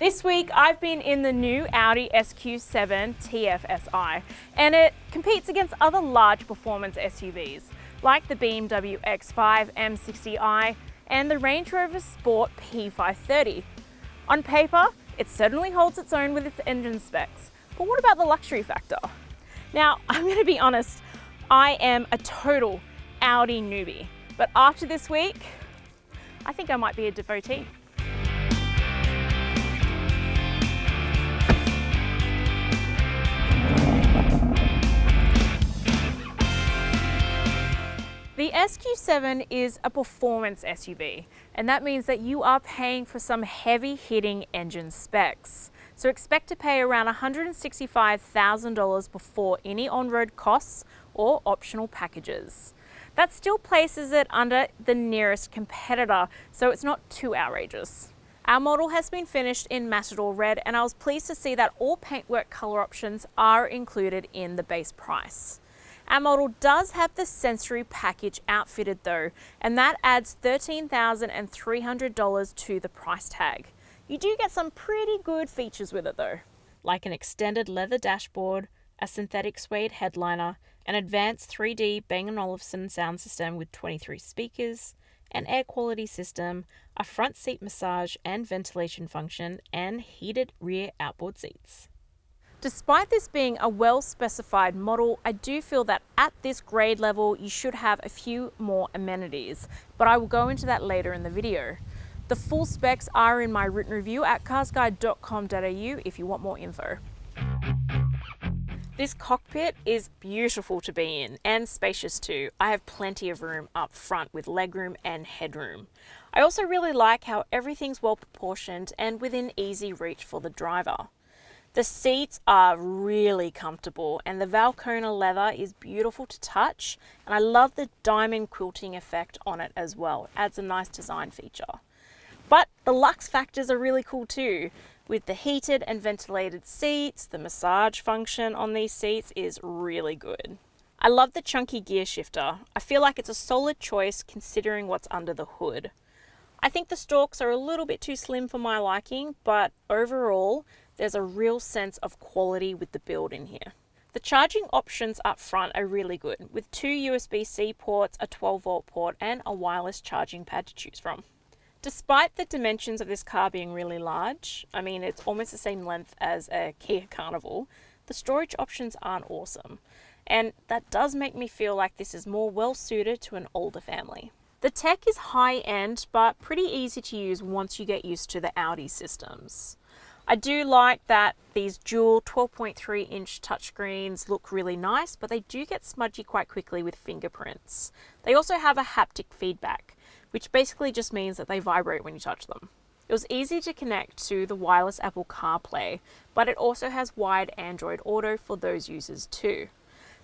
This week I've been in the new Audi SQ7 TFSI, and it competes against other large performance SUVs like the BMW X5 M60i and the Range Rover Sport P530. On paper, it certainly holds its own with its engine specs, but what about the luxury factor? Now, I'm going to be honest, I am a total Audi newbie, but after this week, I think I might be a devotee. The SQ7 is a performance SUV, and that means that you are paying for some heavy-hitting engine specs. So expect to pay around $165,000 before any on-road costs or optional packages. That still places it under the nearest competitor, so it's not too outrageous. Our model has been finished in Matador Red, and I was pleased to see that all paintwork color options are included in the base price. Our model does have the sensory package outfitted though, and that adds $13,300 to the price tag. You do get some pretty good features with it though, like an extended leather dashboard, a synthetic suede headliner, an advanced 3D Bang & Olufsen sound system with 23 speakers, an air quality system, a front seat massage and ventilation function, and heated rear outboard seats. Despite this being a well-specified model, I do feel that at this grade level, you should have a few more amenities, but I will go into that later in the video. The full specs are in my written review at carsguide.com.au if you want more info. This cockpit is beautiful to be in and spacious too. I have plenty of room up front with legroom and headroom. I also really like how everything's well proportioned and within easy reach for the driver. The seats are really comfortable and the Valcona leather is beautiful to touch, and I love the diamond quilting effect on it as well. It adds a nice design feature. But the luxe factors are really cool too. With the heated and ventilated seats, the massage function on these seats is really good. I love the chunky gear shifter. I feel like it's a solid choice considering what's under the hood. I think the stalks are a little bit too slim for my liking, but overall, there's a real sense of quality with the build in here. The charging options up front are really good, with 2 USB-C ports, a 12-volt port, and a wireless charging pad to choose from. Despite the dimensions of this car being really large, I mean it's almost the same length as a Kia Carnival, the storage options aren't awesome. And that does make me feel like this is more well suited to an older family. The tech is high-end, but pretty easy to use once you get used to the Audi systems. I do like that these dual 12.3-inch touchscreens look really nice, but they do get smudgy quite quickly with fingerprints. They also have a haptic feedback, which basically just means that they vibrate when you touch them. It was easy to connect to the wireless Apple CarPlay, but it also has wide Android Auto for those users too.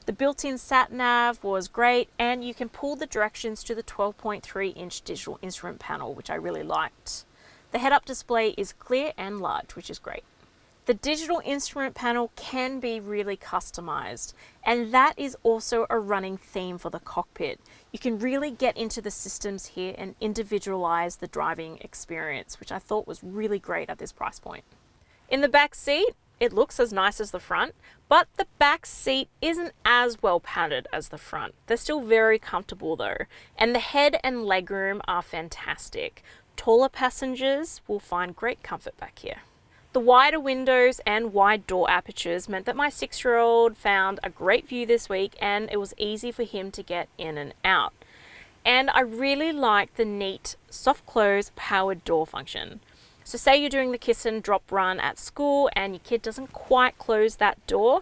The built-in sat-nav was great, and you can pull the directions to the 12.3-inch digital instrument panel, which I really liked. The head-up display is clear and large, which is great. The digital instrument panel can be really customized, and that is also a running theme for the cockpit. You can really get into the systems here and individualize the driving experience, which I thought was really great at this price point. In the back seat, it looks as nice as the front, but the back seat isn't as well padded as the front. They're still very comfortable though, and the head and legroom are fantastic. Taller passengers will find great comfort back here. The wider windows and wide door apertures meant that my 6-year-old found a great view this week, and it was easy for him to get in and out. And I really like the neat soft close powered door function. So say you're doing the kiss and drop run at school and your kid doesn't quite close that door,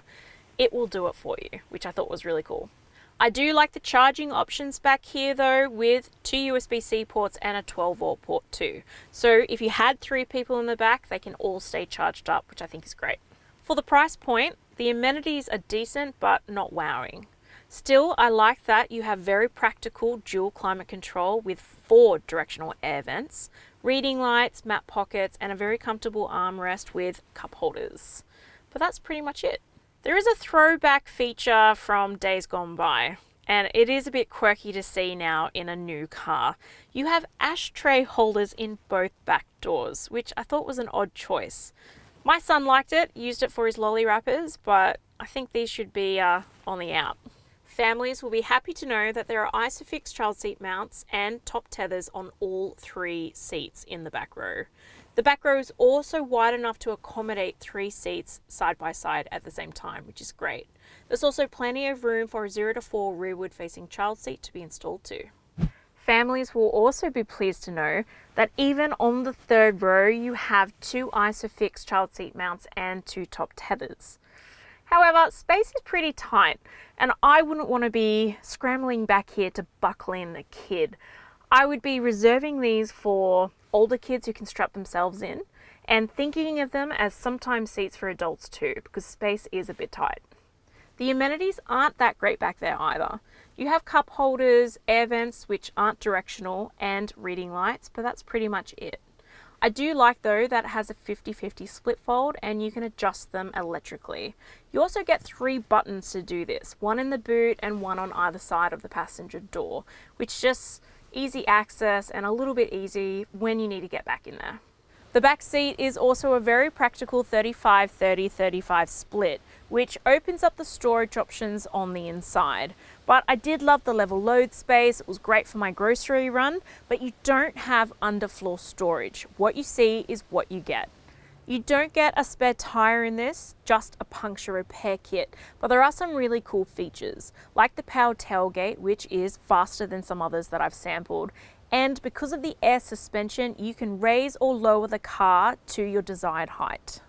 it will do it for you, which I thought was really cool. I do like the charging options back here though, with 2 USB-C ports and a 12-volt port too. So if you had 3 people in the back, they can all stay charged up, which I think is great. For the price point, the amenities are decent but not wowing. Still, I like that you have very practical dual climate control with 4 directional air vents, reading lights, map pockets, and a very comfortable armrest with cup holders. But that's pretty much it. There is a throwback feature from days gone by. and it is a bit quirky to see now in a new car. You have ashtray holders in both back doors, which I thought was an odd choice. My son liked it, used it for his lolly wrappers, but I think these should be on the out. Families will be happy to know that there are ISOFIX child seat mounts and top tethers on all 3 seats in the back row. The back row is also wide enough to accommodate 3 seats side by side at the same time, which is great. There's also plenty of room for a 0 to 4 rearward facing child seat to be installed too. Families will also be pleased to know that even on the 3rd row you have 2 ISOFIX child seat mounts and 2 top tethers. However, space is pretty tight, and I wouldn't want to be scrambling back here to buckle in a kid. I would be reserving these for older kids who can strap themselves in, and thinking of them as sometimes seats for adults too, because space is a bit tight. The amenities aren't that great back there either. You have cup holders, air vents which aren't directional, and reading lights, but that's pretty much it. I do like though that it has a 50-50 split fold and you can adjust them electrically. You also get 3 buttons to do this, one in the boot and one on either side of the passenger door, which just easy access and a little bit easy when you need to get back in there. The back seat is also a very practical 35-30-35 split, which opens up the storage options on the inside. But I did love the level load space. It was great for my grocery run, but you don't have underfloor storage. What you see is what you get. You don't get a spare tire in this, just a puncture repair kit, but there are some really cool features, like the powered tailgate, which is faster than some others that I've sampled. And because of the air suspension, you can raise or lower the car to your desired height.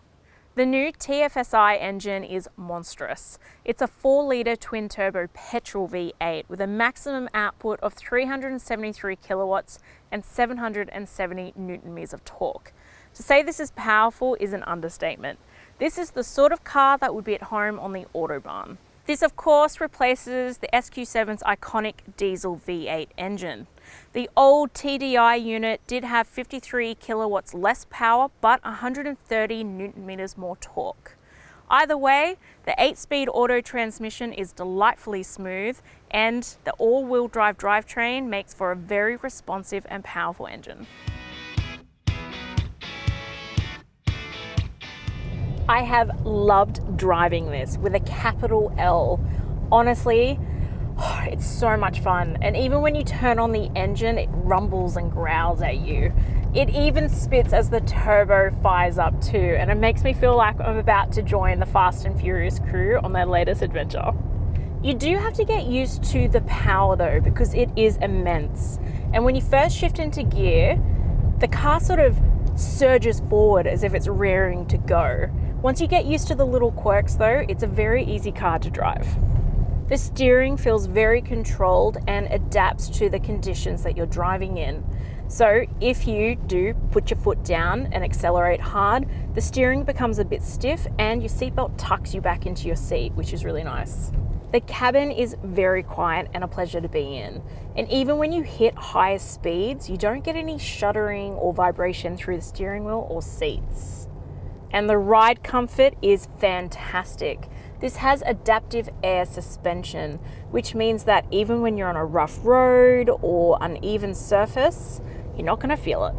The new TFSI engine is monstrous. It's a 4-litre twin-turbo petrol V8 with a maximum output of 373 kilowatts and 770 newton-meters of torque. To say this is powerful is an understatement. This is the sort of car that would be at home on the Autobahn. This of course replaces the SQ7's iconic diesel V8 engine. The old TDI unit did have 53 kilowatts less power, but 130 newton meters more torque. Either way, the 8-speed auto transmission is delightfully smooth, and the all-wheel drive drivetrain makes for a very responsive and powerful engine. I have loved driving this with a capital L. Honestly, it's so much fun. And even when you turn on the engine, it rumbles and growls at you. It even spits as the turbo fires up too, and it makes me feel like I'm about to join the Fast and Furious crew on their latest adventure. You do have to get used to the power though, because it is immense. And when you first shift into gear, the car sort of surges forward as if it's raring to go. Once you get used to the little quirks though, it's a very easy car to drive. The steering feels very controlled and adapts to the conditions that you're driving in. So if you do put your foot down and accelerate hard, the steering becomes a bit stiff and your seatbelt tucks you back into your seat, which is really nice. The cabin is very quiet and a pleasure to be in. And even when you hit higher speeds, you don't get any shuddering or vibration through the steering wheel or seats. And the ride comfort is fantastic. This has adaptive air suspension, which means that even when you're on a rough road or uneven surface, you're not going to feel it.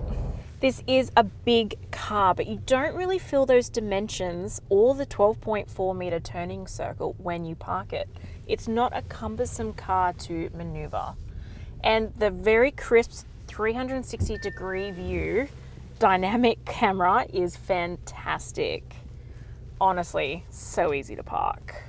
This is a big car, but you don't really feel those dimensions or the 12.4 meter turning circle when you park it. It's not a cumbersome car to maneuver. And the very crisp 360 degree view dynamic camera is fantastic. Honestly, so easy to park.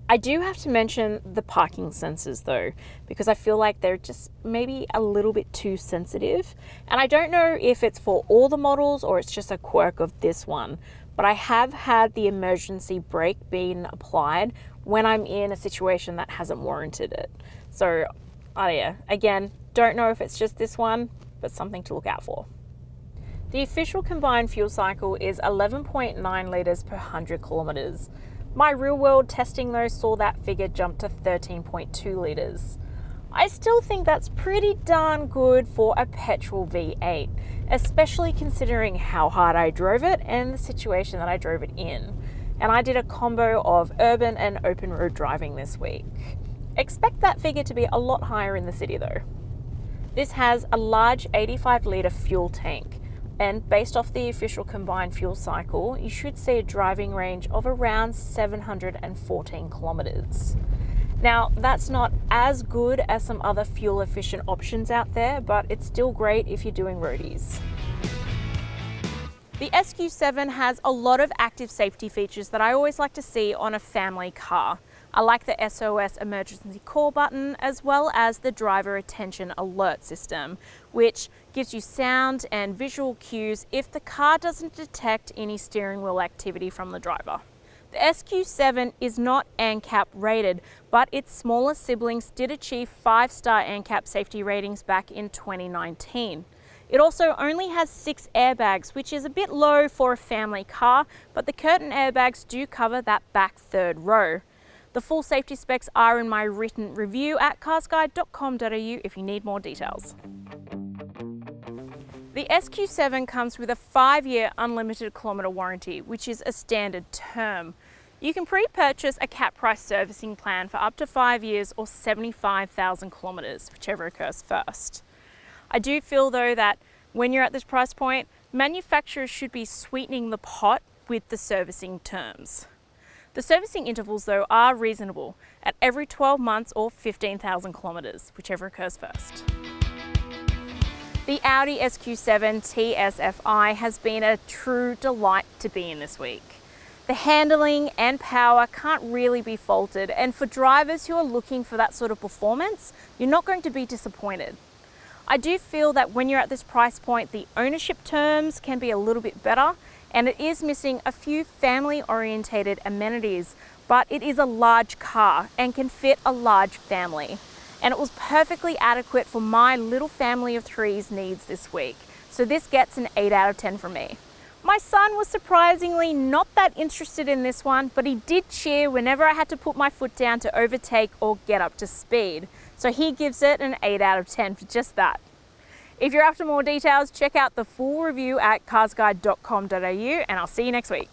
I do have to mention the parking sensors though, because I feel like they're just maybe a little bit too sensitive. And I don't know if it's for all the models or it's just a quirk of this one, but I have had the emergency brake being applied when I'm in a situation that hasn't warranted it. So, yeah, again, don't know if it's just this one, but something to look out for. The official combined fuel cycle is 11.9 litres per 100 kilometres. My real-world testing though saw that figure jump to 13.2 litres. I still think that's pretty darn good for a petrol V8, especially considering how hard I drove it and the situation that I drove it in. And I did a combo of urban and open road driving this week. Expect that figure to be a lot higher in the city though. This has a large 85-litre fuel tank, and based off the official combined fuel cycle, you should see a driving range of around 714 kilometres. Now, that's not as good as some other fuel efficient options out there, but it's still great if you're doing roadies. The SQ7 has a lot of active safety features that I always like to see on a family car. I like the SOS emergency call button, as well as the driver attention alert system, which gives you sound and visual cues if the car doesn't detect any steering wheel activity from the driver. The SQ7 is not ANCAP rated, but its smaller siblings did achieve 5-star ANCAP safety ratings back in 2019. It also only has 6 airbags, which is a bit low for a family car, but the curtain airbags do cover that back third row. The full safety specs are in my written review at carsguide.com.au if you need more details. The SQ7 comes with a 5-year unlimited kilometre warranty, which is a standard term. You can pre-purchase a cap price servicing plan for up to 5 years or 75,000 kilometres, whichever occurs first. I do feel though that when you're at this price point, manufacturers should be sweetening the pot with the servicing terms. The servicing intervals though are reasonable at every 12 months or 15,000 kilometres, whichever occurs first. The Audi SQ7 TSFI has been a true delight to be in this week. The handling and power can't really be faulted, and for drivers who are looking for that sort of performance, you're not going to be disappointed. I do feel that when you're at this price point, the ownership terms can be a little bit better, and it is missing a few family-orientated amenities, but it is a large car and can fit a large family. And it was perfectly adequate for my little family of 3's needs this week. So this gets an 8 out of 10 from me. My son was surprisingly not that interested in this one, but he did cheer whenever I had to put my foot down to overtake or get up to speed. So he gives it an 8 out of 10 for just that. If you're after more details, check out the full review at carsguide.com.au, and I'll see you next week.